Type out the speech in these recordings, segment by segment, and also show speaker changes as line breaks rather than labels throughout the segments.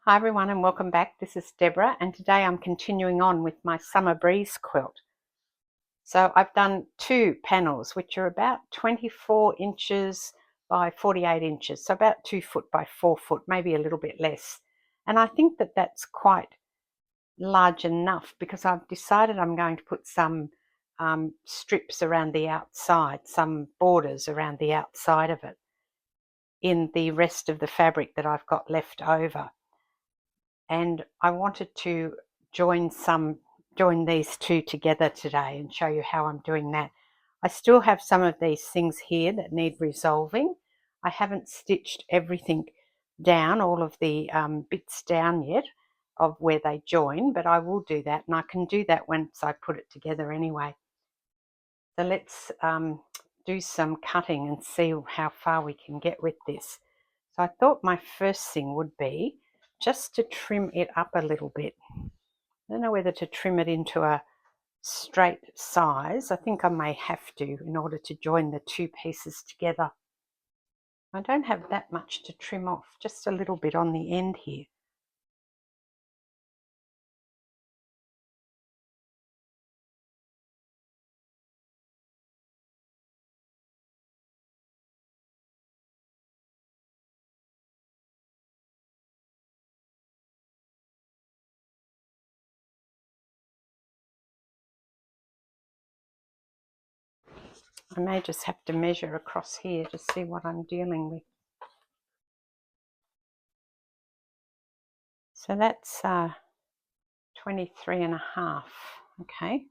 Hi everyone and welcome back. This is Deborah and today I'm continuing on with my summer breeze quilt. So I've done two panels which are about 24 inches by 48 inches, so about 2 foot by 4 foot, maybe a little bit less. And I think that that's quite large enough because I've decided I'm going to put some strips around the outside, some borders around the outside of it in the rest of the fabric that I've got left over. And I wanted to join these two together today and show you how I'm doing that. I still have some of these things here that need resolving. I haven't stitched everything down, all of the bits down yet of where they join, but I will do that, and I can do that once I put it together anyway. So let's do some cutting and see how far we can get with this. So I thought my first thing would be just to trim it up a little bit. I don't know whether to trim it into a straight size. I think I may have to in order to join the two pieces together. I don't have that much to trim off, just a little bit on the end here. I may just have to measure across here to see what I'm dealing with. So that's 23.5, okay.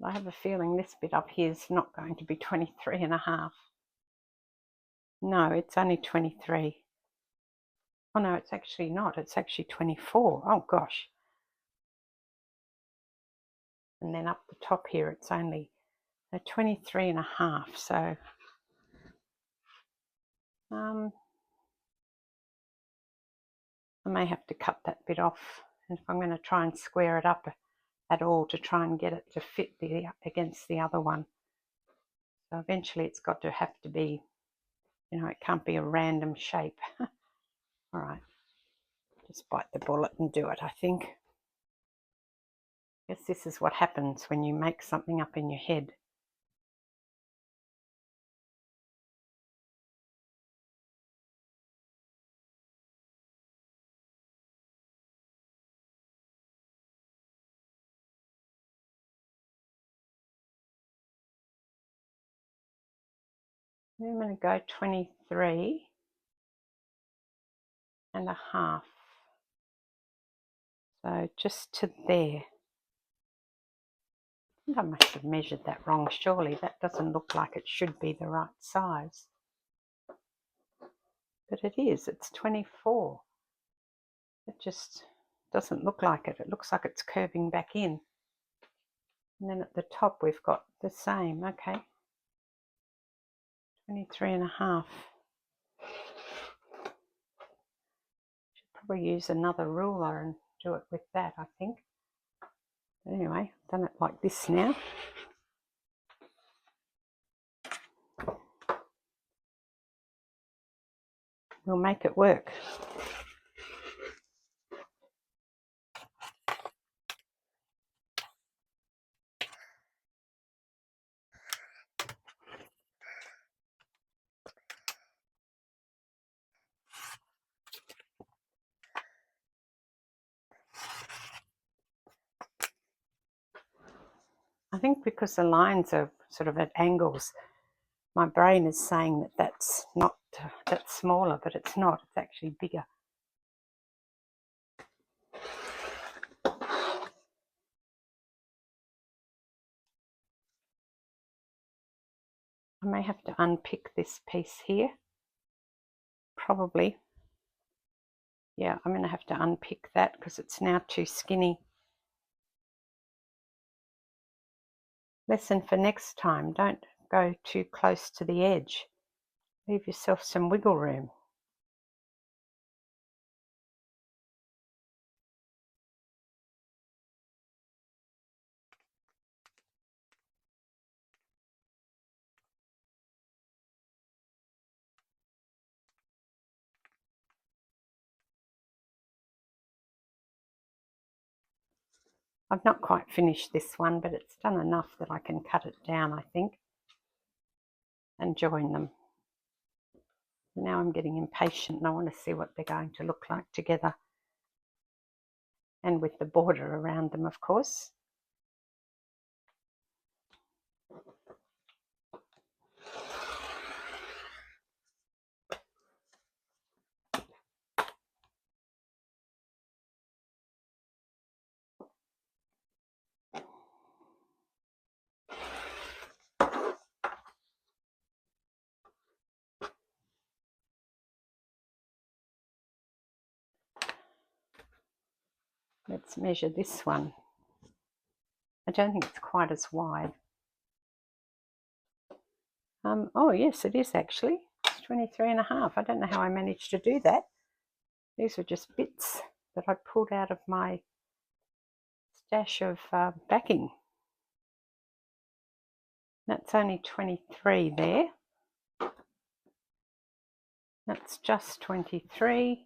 I have a feeling this bit up here is not going to be 23.5. No, it's only 23. Oh no, it's actually not. It's actually 24. Oh gosh. And then up the top here, it's only 23.5. So I may have to cut that bit off. And if I'm going to try and square it up at all to try and get it to fit against the other one. So eventually it's got to have to be, you know, it can't be a random shape. All right, just bite the bullet and do it, I think. I guess this is what happens when you make something up in your head. I'm going to go 23.5. So just to there. I think I must have measured that wrong. Surely that doesn't look like it should be the right size. But it is. It's 24. It just doesn't look like it. It looks like it's curving back in. And then at the top we've got the same. Okay. 23.5. Should probably use another ruler and do it with that, I think. Anyway, I've done it like this now. We'll make it work. I think because the lines are sort of at angles, my brain is saying that that's smaller, but it's not. It's actually bigger. I may have to unpick this piece here. Probably. Yeah, I'm going to have to unpick that because it's now too skinny. Lesson for next time, don't go too close to the edge. Leave yourself some wiggle room. I've not quite finished this one, but it's done enough that I can cut it down, I think, and join them. Now I'm getting impatient and I want to see what they're going to look like together, and with the border around them, of course. Let's measure this one. I don't think it's quite as wide. Oh yes, it is actually. It's 23.5. I don't know how I managed to do that. These were just bits that I pulled out of my stash of backing. That's only 23 there. That's just 23.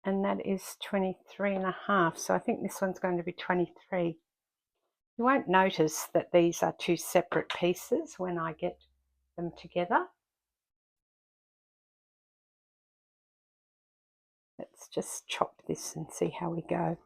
And that is 23.5. So I think this one's going to be 23. You won't notice that these are two separate pieces when I get them together. Let's just chop this and see how we go.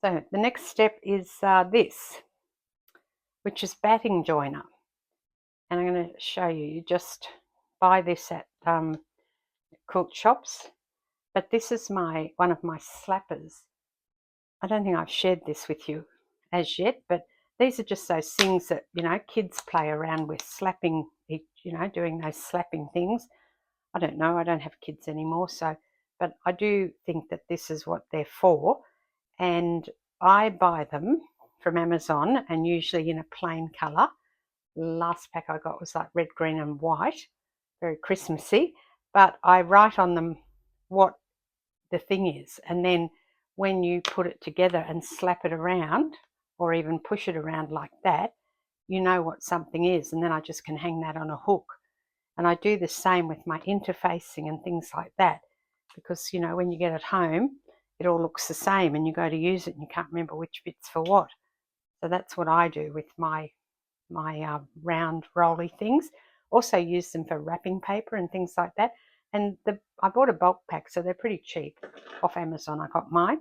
So the next step is this, which is batting joiner. And I'm going to show you. You just buy this at quilt shops. But this is one of my slappers. I don't think I've shared this with you as yet, but these are just those things that, you know, kids play around with, slapping, you know, doing those slapping things. I don't know. I don't have kids anymore, so, but I do think that this is what they're for. And I buy them from Amazon, and usually in a plain colour. Last pack I got was like red, green and white, very Christmassy, but I write on them what the thing is, and then when you put it together and slap it around or even push it around like that, you know what something is, and then I just can hang that on a hook. And I do the same with my interfacing and things like that, because, you know, when you get it home, it all looks the same and you go to use it and you can't remember which bit's for what. So that's what I do with my round rolly things. Also use them for wrapping paper and things like that. And I bought a bulk pack, so they're pretty cheap. Off Amazon I got mine.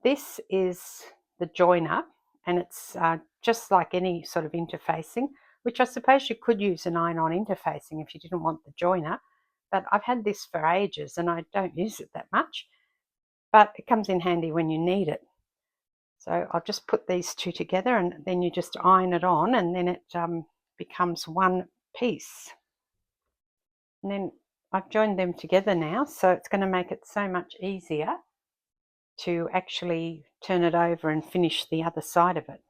This is the joiner, and it's just like any sort of interfacing, which I suppose you could use an iron-on interfacing if you didn't want the joiner. But I've had this for ages and I don't use it that much. But it comes in handy when you need it. So I'll just put these two together and then you just iron it on, and then it becomes one piece. And then I've joined them together now, so it's going to make it so much easier to actually turn it over and finish the other side of it.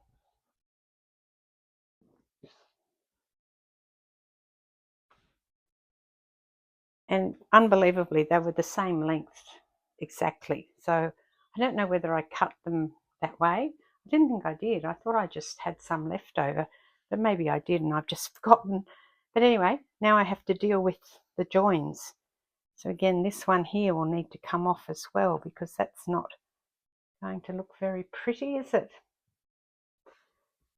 And unbelievably, they were the same length exactly. So I don't know whether I cut them that way. I didn't think I did. I thought I just had some left over, but maybe I did and I've just forgotten. But anyway, now I have to deal with the joins. So again, this one here will need to come off as well, because that's not going to look very pretty, is it?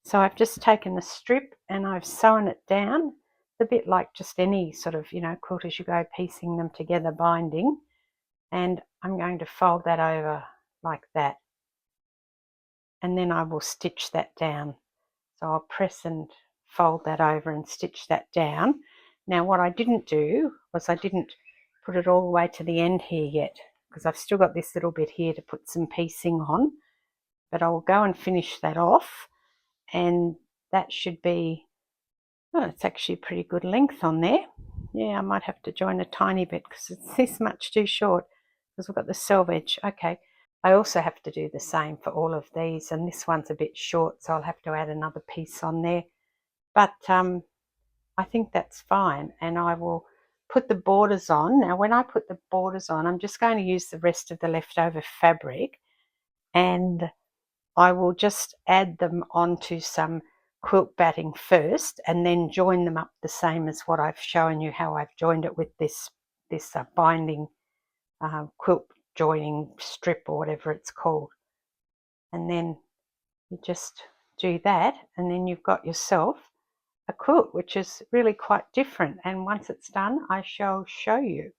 So I've just taken the strip and I've sewn it down. It's a bit like just any sort of, you know, quilt as you go, piecing them together, binding. And I'm going to fold that over like that. And then I will stitch that down. So I'll press and fold that over and stitch that down. Now what I didn't do was I didn't put it all the way to the end here yet, because I've still got this little bit here to put some piecing on. but I will go and finish that off, and that should be, oh, it's actually a pretty good length on there. Yeah, I might have to join a tiny bit because it's this much too short because we've got the selvage. Okay, I also have to do the same for all of these, and this one's a bit short, so I'll have to add another piece on there. But I think that's fine, and I will put the borders on. Now, when I put the borders on, I'm just going to use the rest of the leftover fabric, and I will just add them onto some quilt batting first and then join them up the same as what I've shown you how I've joined it with this binding quilt joining strip or whatever it's called. And then you just do that, and then you've got yourself a quilt, which is really quite different. And once it's done, I shall show you.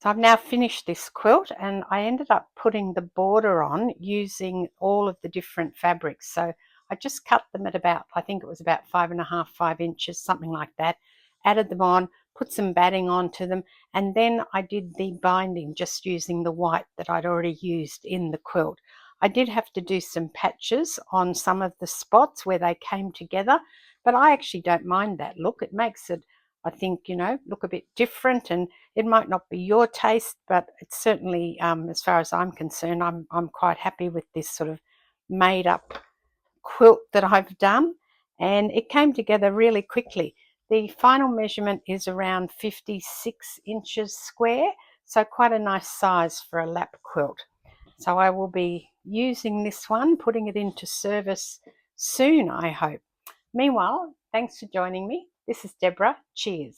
So I've now finished this quilt, and I ended up putting the border on using all of the different fabrics. So I just cut them at about, I think it was about 5.5, 5 inches, something like that. Added them on, put some batting onto them, and then I did the binding just using the white that I'd already used in the quilt. I did have to do some patches on some of the spots where they came together, but I actually don't mind that look. It makes it, I think, look a bit different, and it might not be your taste, but it's certainly, as far as I'm concerned, I'm quite happy with this sort of made up quilt that I've done, and it came together really quickly. The final measurement is around 56 inches square, so quite a nice size for a lap quilt. So I will be using this one, putting it into service soon, I hope. Meanwhile, thanks for joining me. This is Deborah. Cheers.